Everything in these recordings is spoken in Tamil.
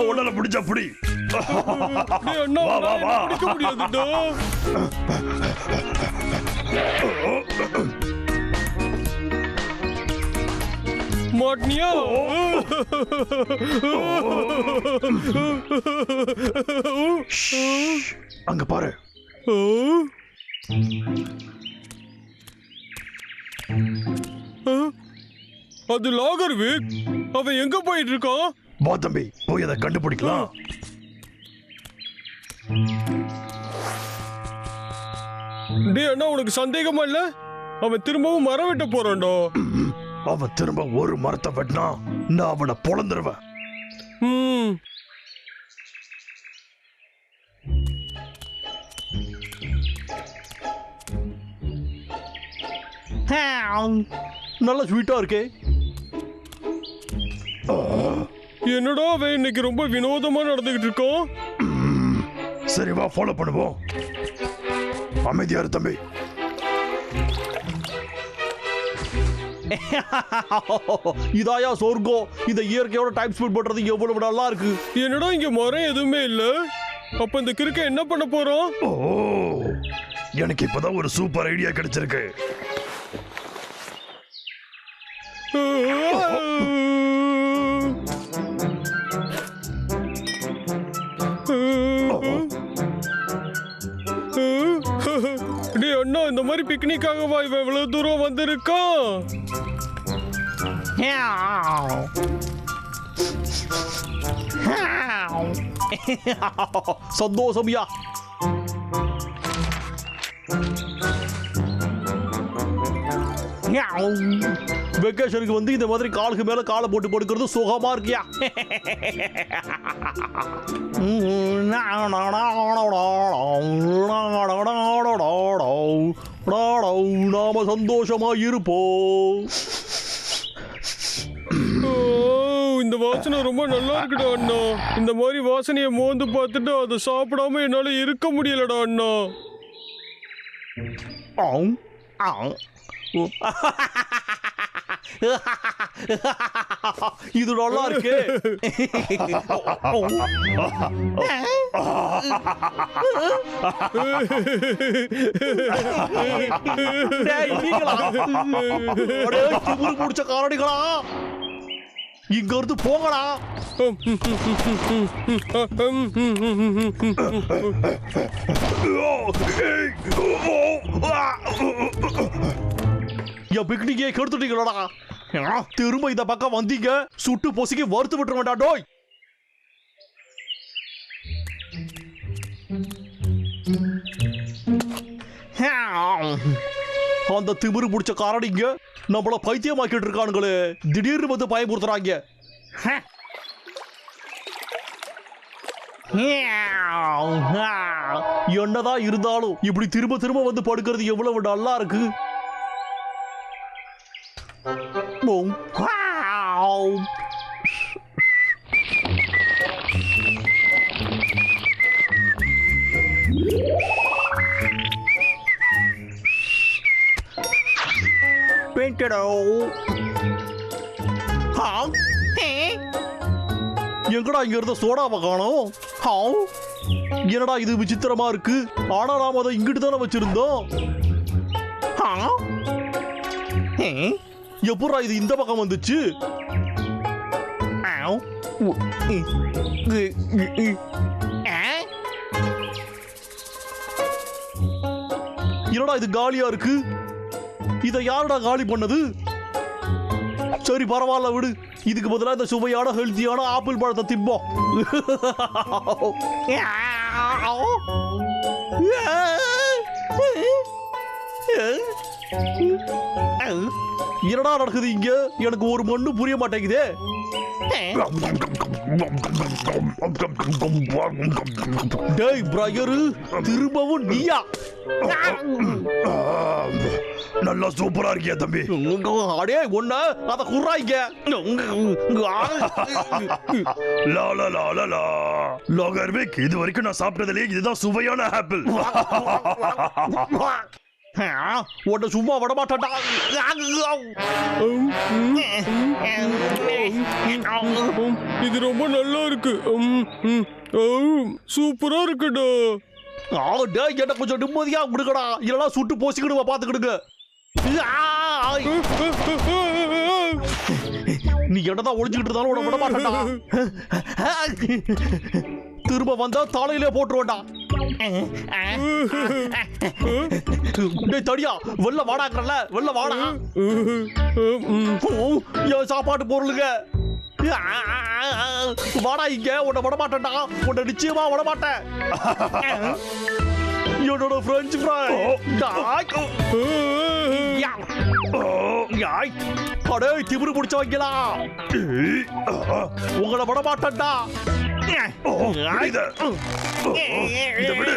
உடல பிடிச்சா புடி. மாட்னியா? அங்க பாரு. அது லாகர்விக். அவன் எங்க போயிட்டு இருக்கான்? வா தம்பி, போய் அதை கண்டுபிடிக்கலாம். டே அண்ணா, உனக்கு சந்தேகமா இல்ல? அவன் திரும்பவும் மரம் வெட்ட போறான்டா. அவன் திரும்ப ஒரு மரத்தை வெட்டினா நான் அவனை பொழந்துருவேன். நல்ல ஸ்வீட்டா இருக்கே. என்னடா அவன் இன்னைக்கு ரொம்ப வினோதமா நடந்துகிட்டு இருக்கான். சரி வா, ஃபாலோ பண்ணுவோம். அமைதியா இரு தம்பி. இதாயா சொர்க்கம். இந்த இயற்கையோட டைம் ஸ்பெண்ட் பண்றது எவ்வளவு நல்லா இருக்கு. என்னடா இங்க மரம் எதுவுமே இல்ல. அப்ப இந்த கிறுக்க என்ன பண்ண போறோம்? ஓ, எனக்கு இப்பதான் ஒரு சூப்பர் ஐடியா கிடைச்சிருக்கு. டே அண்ணா, இந்த மாதிரி பிக்னிக்காகவா இவன் இவ்வளவு தூரம் வந்திருக்கான்? சந்தோஷம்யா. வெக்கேஷனுக்கு வந்து இந்த மாதிரி காலுக்கு மேல காலை போட்டு படுக்கிறது சுகமா இருக்கியா? நாம சந்தோஷமா இருப்போம். இந்த வாசனை ரொம்ப நல்லா இருக்குடா அண்ணா. இந்த மாதிரி வாசனையை மோந்து பார்த்துட்டு அதை சாப்பிடாம என்னால இருக்க முடியலடா அண்ணா. இது நல்லா இருக்கு. முடிச்ச காரணிகளா, இங்க இருந்து போங்கடா. என் பிக்னிக்கே கெடுத்துட்டீங்களா? திரும்ப இந்த பக்கம் வந்தீங்க, சுட்டு பொசுக்கி வறுத்து விட்டுற வேண்டாம். டோய், அந்த திமிரு பிடிச்ச காரணிங்க நம்மள பைத்தியமாக்கிட்டு இருக்கானுங்களே. திடீர்னு வந்து பயமுறுத்துறாங்க. என்னதான் இருந்தாலும் இப்படி திரும்ப திரும்ப வந்து படுக்கிறது எவ்வளவு நல்லா இருக்கு. எங்கடா இங்க இருந்த சோடாவை காணோம்? என்னடா இது விசித்திரமா இருக்கு. ஆனா நாம அதை இங்கிட்டு தானே வச்சிருந்தோம். எப்படா இது இந்த பக்கம் வந்துச்சு? என்னடா இது காலியா இருக்கு. இதை யாருடா காலி பண்ணது? சரி பரவாயில்ல விடு. இதுக்கு பதிலா இந்த சுவையான ஹெல்த்தியான ஆப்பிள் பழத்தை திம்போம். என்னடா நடக்குது இங்க? எனக்கு ஒரு மண்ணு புரிய மாட்டேங்குதே. டேய் பிரையரு, திரும்பவும் நீயா? நல்லா சூப்பரா இருக்கியா தம்பி? அடே ஒண்ணு அத குறாய்ங்க. லா லா லா லா லா லாகர்விக், இது வரைக்கும் நான் சாப்பிட்டதுலயே இதுதான் சுவையான ஆப்பிள். உன்னை சும்மா விட மாட்டேன்டா. இது ரொம்ப நல்லா இருக்கு. சூப்பரா இருக்குடா. டேய், என்ன கொஞ்சம் நிம்மதியா விடுங்கடா, இல்லைன்னா சுட்டு போசிக்கிடுவா, பாத்துக்கிடுங்க. நீ என்னதான் ஒளிஞ்சுக்கிட்டு இருந்தாலும் உன்னை விட மாட்டேன்டா. திரும்ப வந்தா தலையிலே போட்டுருவேன்டா. டேய் தடியா, வெளில வாடாங்கறல, வெளில வாடா. என் சாப்பாட்டு பொருளுங்க, வாடா இங்க. உன்னை விட மாட்டேன்டா, உன்னை நிச்சயமா விட மாட்டேன். என்னோட பிரெஞ்சு ஃப்ரை. அடே திமிரு பிடிச்ச வைக்கலா, உங்களை விட மாட்டேன்டா. இத விடு.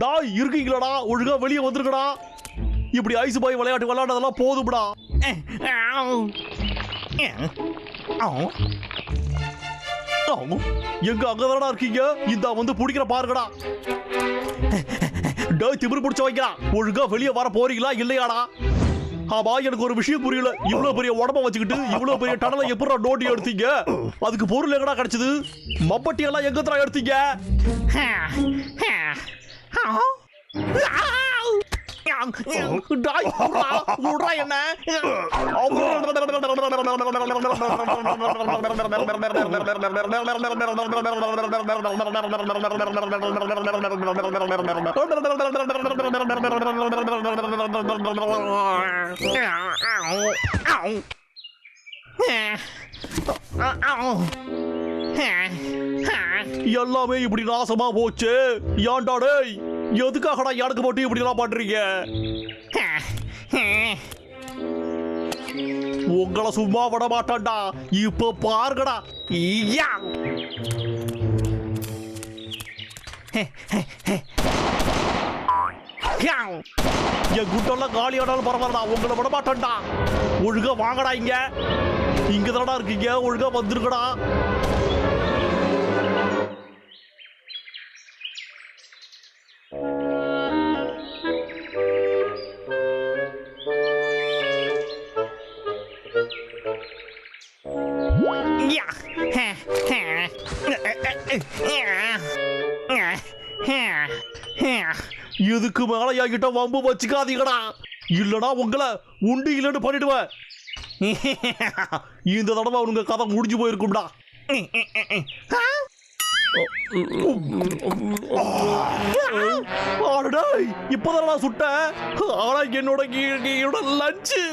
டாய் இருக்கீங்களாடா, ஒழுங்கா வெளியே வந்துருக்கடா. இப்படி ஐஸ் பாய் விளையாட்டு விளையாடுறதெல்லாம் போதும்டா. எங்க அங்கதானடா இருக்கீங்க, இந்த வந்து பிடிக்கிற பாருங்கடா. டேய் திமிரு பிடிச்ச வைக்கிறா, ஒழுங்கா வெளியே வர போறீங்களா இல்லையாடா? ஆமா, எனக்கு ஒரு விஷயம் புரியல. இவ்வளவு பெரிய உடம்ப வச்சுக்கிட்டு இவ்வளவு பெரிய டனலை எப்படா நோண்டி எடுத்தீங்க? அதுக்கு பொருள் எங்கடா கிடைச்சது? மம்பட்டி எல்லாம் எங்கத்தான் எடுத்தீங்க? என்ன எல்லாமே இப்படி நாசமா போச்சு. ஏன்டா டேய், எதுக்காகடா எனக்கு மட்டும் இப்படி எல்லாம் பண்றீங்க? உங்களை சும்மா விட மாட்டான்டா. இப்ப பாருங்கடா. என் குட்டெல்லாம் காலி ஆனாலும் பரவாயில்லடா, உங்களை விட மாட்டான்டா. ஒழுங்கா வாங்கடா, இங்க இங்க தானடா இருக்கீங்க, ஒழுங்கா வந்துருக்கடா. இதுக்கு மேல என்கிட்ட வம்பு வச்சுக்காதீங்கடா, இல்லடா உங்களை உண்டு இல்லைன்னு பண்ணிடுவேன். இந்த தடவை உங்க கதை முடிஞ்சு போயிருக்கும்டா. இப்பதான் சுட்ட, ஆனா என்னோட லஞ்சு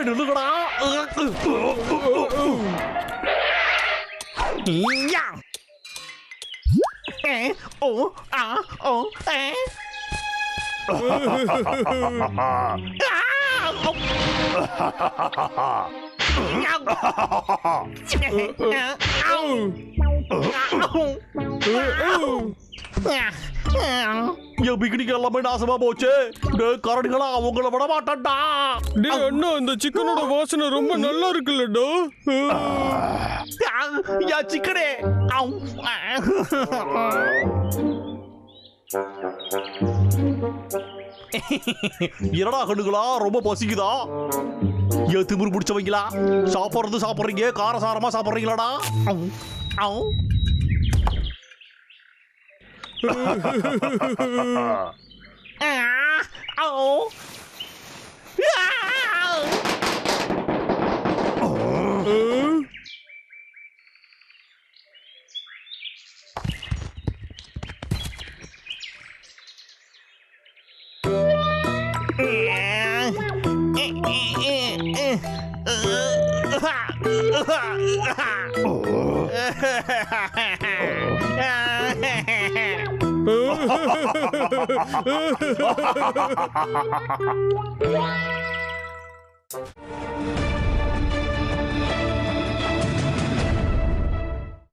நில்லுங்கடா. என் பிக்னிக் எல்லாமே நாசமா போச்சு. கரடிகளா, உங்களை விட மாட்டேன்டா. டேய் அண்ணா, இந்த சிக்கனோட வாசனை ரொம்ப நல்லா இருக்குல்லடா. யா சிக்கனே. என்னடா கண்ணுகளா, ரொம்ப பசிக்குதா? ஏன் திமிரு பிடிச்சவங்களா, சாப்பிட்றது சாப்பிட்றீங்க, காரசாரமா சாப்பிட்றீங்களாடா?